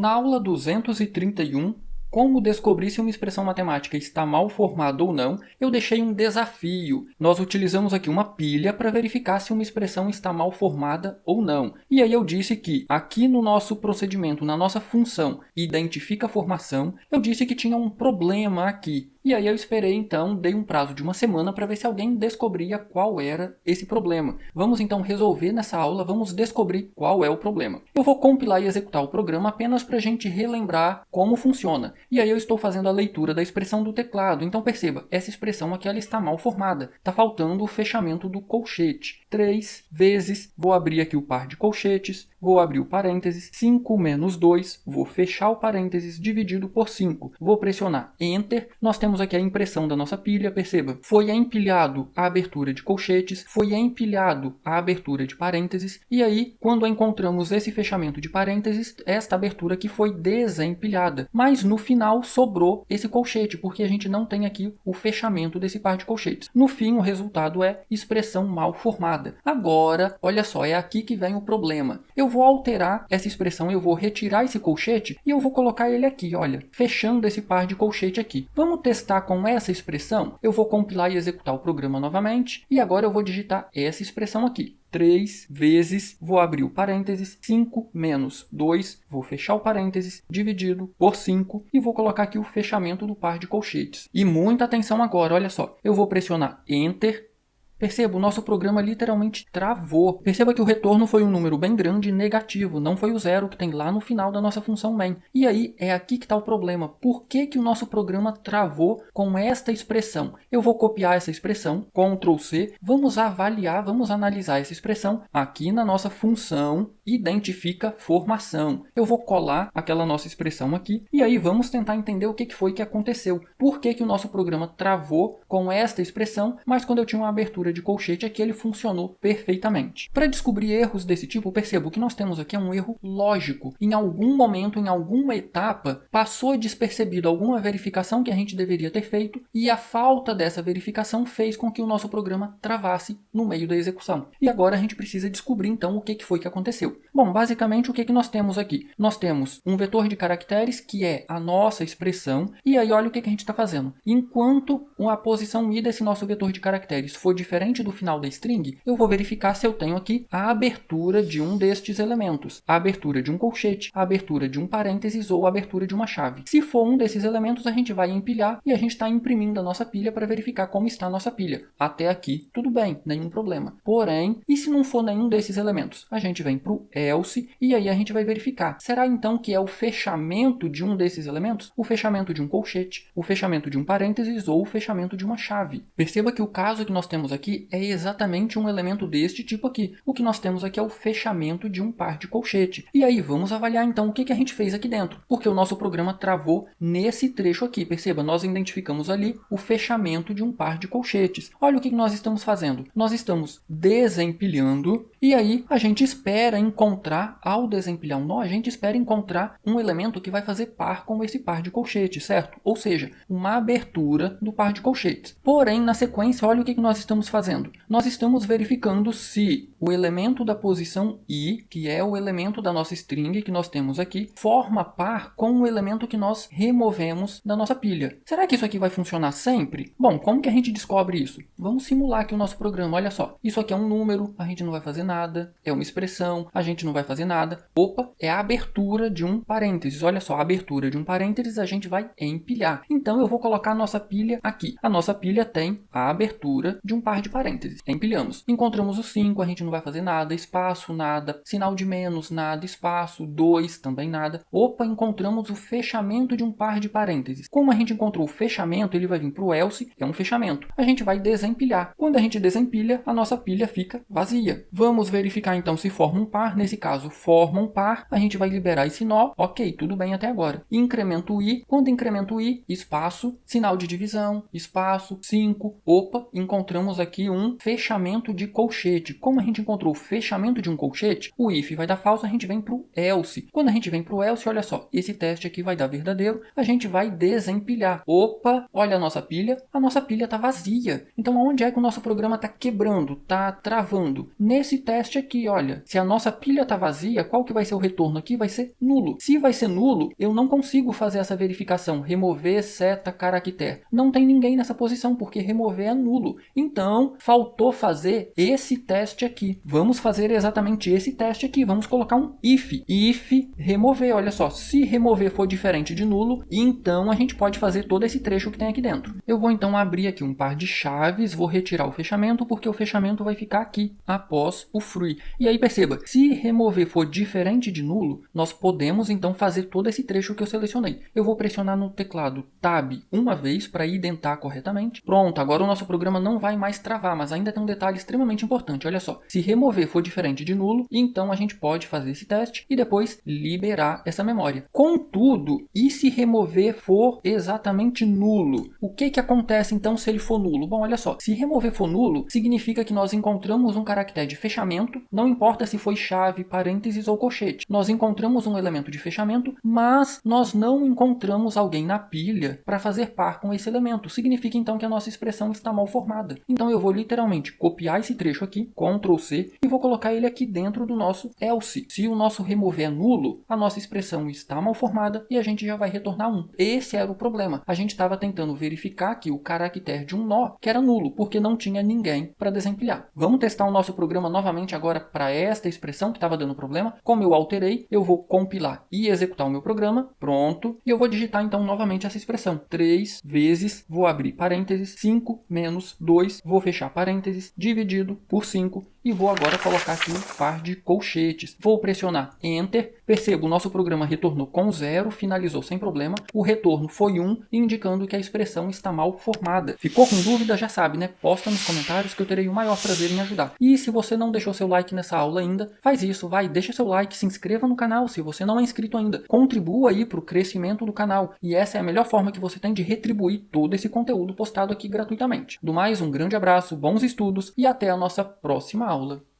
Na aula 231, como descobrir se uma expressão matemática está mal formada ou não, eu deixei um desafio. Nós utilizamos aqui uma pilha para verificar se uma expressão está mal formada ou não. E aí eu disse que aqui no nosso procedimento, na nossa função identifica a formação, eu disse que tinha um problema aqui. E aí eu esperei então, dei um prazo de uma semana para ver se alguém descobria qual era esse problema. Vamos então resolver nessa aula, vamos descobrir qual é o problema. Eu vou compilar e executar o programa apenas para a gente relembrar como funciona. E aí eu estou fazendo a leitura da expressão do teclado. Então perceba, essa expressão aqui ela está mal formada. Está faltando o fechamento do colchete. 3 vezes, vou abrir aqui o par de colchetes, vou abrir o parênteses, 5 menos 2, vou fechar o parênteses dividido por 5. Vou pressionar Enter. Nós temos aqui a impressão da nossa pilha, perceba. Foi empilhado a abertura de colchetes, foi empilhado a abertura de parênteses, e aí, quando encontramos esse fechamento de parênteses, esta abertura aqui foi desempilhada. Mas no final sobrou esse colchete, porque a gente não tem aqui o fechamento desse par de colchetes. No fim, o resultado é expressão mal formada. Agora, olha só, é aqui que vem o problema. Eu vou alterar essa expressão, eu vou retirar esse colchete e eu vou colocar ele aqui, olha, fechando esse par de colchete aqui. Vamos testar com essa expressão? Eu vou compilar e executar o programa novamente e agora eu vou digitar essa expressão aqui. 3 vezes, vou abrir o parênteses, 5 menos 2, vou fechar o parênteses, dividido por 5 e vou colocar aqui o fechamento do par de colchetes. E muita atenção agora, olha só, eu vou pressionar Enter. Perceba, o nosso programa literalmente travou. Perceba que o retorno foi um número bem grande negativo, não foi o zero que tem lá no final da nossa função main. E aí, é aqui que está o problema. Por que que o nosso programa travou com esta expressão? Eu vou copiar essa expressão, Ctrl C, vamos avaliar, vamos analisar essa expressão aqui na nossa função identifica formação. Eu vou colar aquela nossa expressão aqui e aí vamos tentar entender o que foi que aconteceu. Por que que o nosso programa travou com esta expressão, mas quando eu tinha uma abertura de colchete aqui ele funcionou perfeitamente. Para descobrir erros desse tipo, perceba o que nós temos aqui é um erro lógico. Em algum momento, em alguma etapa, passou despercebido alguma verificação que a gente deveria ter feito e a falta dessa verificação fez com que o nosso programa travasse no meio da execução. E agora a gente precisa descobrir então o que foi que aconteceu. Bom, basicamente o que nós temos aqui? Nós temos um vetor de caracteres que é a nossa expressão e aí olha o que a gente está fazendo. Enquanto a posição i desse nosso vetor de caracteres for diferente do final da string, eu vou verificar se eu tenho aqui a abertura de um destes elementos, a abertura de um colchete, a abertura de um parênteses ou a abertura de uma chave. Se for um desses elementos, a gente vai empilhar e a gente está imprimindo a nossa pilha para verificar como está a nossa pilha. Até aqui, tudo bem, nenhum problema. Porém, e se não for nenhum desses elementos? A gente vem para o else e aí a gente vai verificar. Será então que é o fechamento de um desses elementos? O fechamento de um colchete, o fechamento de um parênteses ou o fechamento de uma chave. Perceba que o caso que nós temos aqui é exatamente um elemento deste tipo aqui. O que nós temos aqui é o fechamento de um par de colchete. E aí vamos avaliar então o que a gente fez aqui dentro. Porque o nosso programa travou nesse trecho aqui. Perceba, nós identificamos ali o fechamento de um par de colchetes. Olha o que nós estamos fazendo. Nós estamos desempilhando e aí a gente espera encontrar, ao desempilhar um nó, a gente espera encontrar um elemento que vai fazer par com esse par de colchetes, certo? Ou seja, uma abertura do par de colchetes. Porém, na sequência, olha o que nós estamos fazendo. Nós estamos verificando se o elemento da posição i, que é o elemento da nossa string que nós temos aqui, forma par com o elemento que nós removemos da nossa pilha. Será que isso aqui vai funcionar sempre? Bom, como que a gente descobre isso? Vamos simular aqui o nosso programa. Olha só, isso aqui é um número, a gente não vai fazer nada. É uma expressão, a gente não vai fazer nada. Opa, é a abertura de um parênteses. Olha só, a abertura de um parênteses a gente vai empilhar. Então eu vou colocar a nossa pilha aqui. A nossa pilha tem a abertura de um par de parênteses. Empilhamos. Encontramos o 5, a gente não vai fazer nada. Espaço, nada. Sinal de menos, nada. Espaço, 2, também nada. Opa, encontramos o fechamento de um par de parênteses. Como a gente encontrou o fechamento, ele vai vir para o else, que é um fechamento. A gente vai desempilhar. Quando a gente desempilha, a nossa pilha fica vazia. Vamos verificar então se forma um par. Nesse caso, forma um par. A gente vai liberar esse nó. Ok, tudo bem até agora. Incremento o i. Quando incremento o i, espaço, sinal de divisão, espaço, 5. Opa, encontramos aqui um fechamento de colchete. Como a gente encontrou o fechamento de um colchete, o if vai dar falso, a gente vem para o else. Quando a gente vem para o else, olha só, esse teste aqui vai dar verdadeiro, a gente vai desempilhar. Opa, olha a nossa pilha está vazia. Então, onde é que o nosso programa está quebrando, está travando? Nesse teste aqui, olha, se a nossa pilha está vazia, qual que vai ser o retorno aqui? Vai ser nulo. Se vai ser nulo, eu não consigo fazer essa verificação, remover seta caractere. Não tem ninguém nessa posição, porque remover é nulo. Então, faltou fazer esse teste aqui. Vamos fazer exatamente esse teste aqui. Vamos colocar um if. If remover, olha só. Se remover for diferente de nulo, então a gente pode fazer todo esse trecho que tem aqui dentro. Eu vou então abrir aqui um par de chaves, vou retirar o fechamento, porque o fechamento vai ficar aqui, após o free. E aí perceba, se remover for diferente de nulo, nós podemos então fazer todo esse trecho que eu selecionei. Eu vou pressionar no teclado Tab uma vez para identar corretamente. Pronto, agora o nosso programa não vai mais travar, mas ainda tem um detalhe extremamente importante. Olha só, se remover for diferente de nulo, então a gente pode fazer esse teste e depois liberar essa memória. Contudo, e se remover for exatamente nulo? O que acontece então se ele for nulo? Bom, olha só, se remover for nulo, significa que nós encontramos um caractere de fechamento, não importa se foi chave, parênteses ou colchete. Nós encontramos um elemento de fechamento, mas nós não encontramos alguém na pilha para fazer par com esse elemento. Significa então que a nossa expressão está mal formada. Então eu vou literalmente copiar esse trecho aqui, Ctrl C, e vou colocar ele aqui dentro do nosso else. Se o nosso remover é nulo, a nossa expressão está mal formada e a gente já vai retornar 1. Esse era o problema. A gente estava tentando verificar que o caractere de um nó que era nulo, porque não tinha ninguém para desempilhar. Vamos testar o nosso programa novamente agora para esta expressão que estava dando problema. Como eu alterei, eu vou compilar e executar o meu programa. Pronto. E eu vou digitar então novamente essa expressão. 3 vezes, vou abrir parênteses, 5 menos 2, vou fechar parênteses, dividido por 5. E vou agora colocar aqui um par de colchetes. Vou pressionar Enter. Perceba, o nosso programa retornou com 0, finalizou sem problema. O retorno foi 1, indicando que a expressão está mal formada. Ficou com dúvida? Já sabe, né? Posta nos comentários que eu terei o maior prazer em ajudar. E se você não deixou seu like nessa aula ainda, faz isso, vai, deixa seu like, se inscreva no canal se você não é inscrito ainda. Contribua aí para o crescimento do canal. E essa é a melhor forma que você tem de retribuir todo esse conteúdo postado aqui gratuitamente. Do mais, um grande abraço, bons estudos e até a nossa próxima aula.